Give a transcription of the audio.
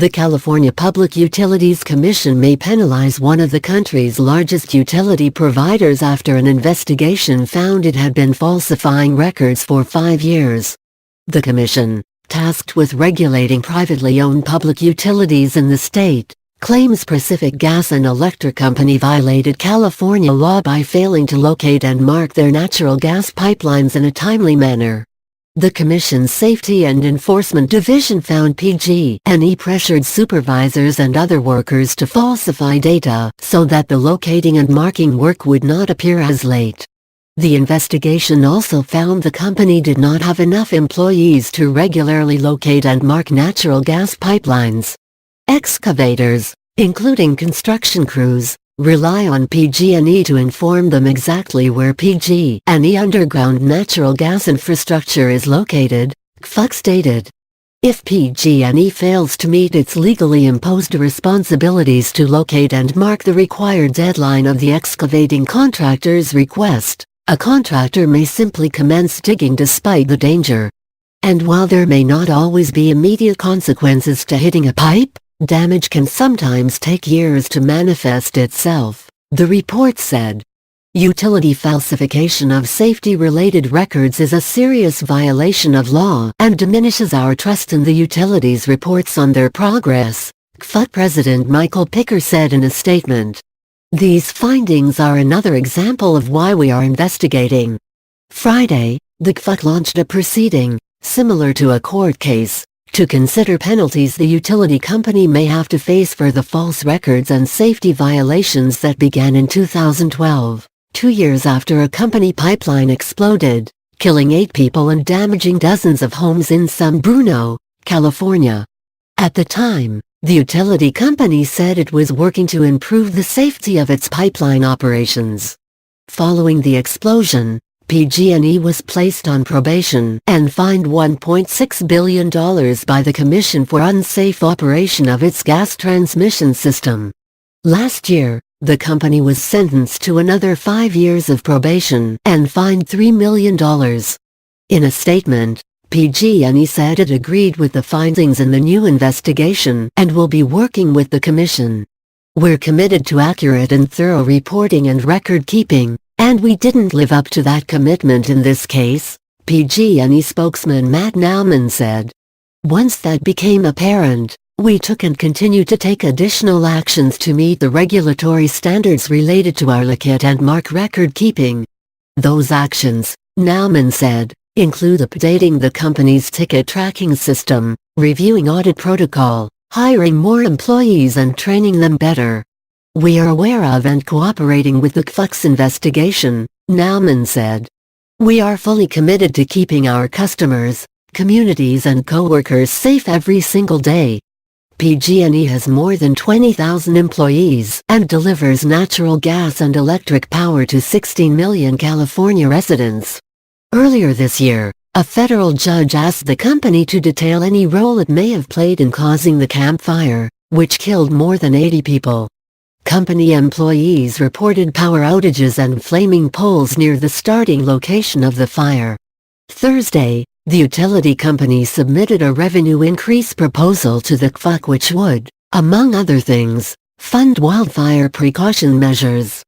The California Public Utilities Commission may penalize one of the country's largest utility providers after an investigation found it had been falsifying records for 5 years. The commission, tasked with regulating privately owned public utilities in the state, claims Pacific Gas and Electric Company violated California law by failing to locate and mark their natural gas pipelines in a timely manner. The Commission's Safety and Enforcement Division found PG&E pressured supervisors and other workers to falsify data so that the locating and marking work would not appear as late. The investigation also found the company did not have enough employees to regularly locate and mark natural gas pipelines. Excavators, including construction crews, rely on PG&E to inform them exactly where PG&E underground natural gas infrastructure is located, CFUC stated. If PG&E fails to meet its legally imposed responsibilities to locate and mark the required deadline of the excavating contractor's request, a contractor may simply commence digging despite the danger. And while there may not always be immediate consequences to hitting a pipe, damage can sometimes take years to manifest itself, the report said. Utility falsification of safety-related records is a serious violation of law and diminishes our trust in the utilities' reports on their progress, CFUC President Michael Picker said in a statement. These findings are another example of why we are investigating. Friday, the CFUC launched a proceeding, similar to a court case, to consider penalties the utility company may have to face for the false records and safety violations that began in 2012, 2 years after a company pipeline exploded, killing 8 people and damaging dozens of homes in San Bruno, California. At the time, the utility company said it was working to improve the safety of its pipeline operations. Following the explosion, PG&E was placed on probation and fined $1.6 billion by the Commission for unsafe operation of its gas transmission system. Last year, the company was sentenced to another 5 years of probation and fined $3 million. In a statement, PG&E said it agreed with the findings in the new investigation and will be working with the Commission. We're committed to accurate and thorough reporting and record keeping, and we didn't live up to that commitment in this case, PG&E spokesman Matt Nauman said. Once that became apparent, we took and continue to take additional actions to meet the regulatory standards related to our locate and mark record keeping. Those actions, Nauman said, include updating the company's ticket tracking system, reviewing audit protocol, hiring more employees and training them better. We are aware of and cooperating with the CFUC's investigation, Nauman said. We are fully committed to keeping our customers, communities and co-workers safe every single day. PG&E has more than 20,000 employees and delivers natural gas and electric power to 16 million California residents. Earlier this year, a federal judge asked the company to detail any role it may have played in causing the Camp Fire, which killed more than 80 people. Company employees reported power outages and flaming poles near the starting location of the fire. Thursday, the utility company submitted a revenue increase proposal to the CFUC which would, among other things, fund wildfire precaution measures.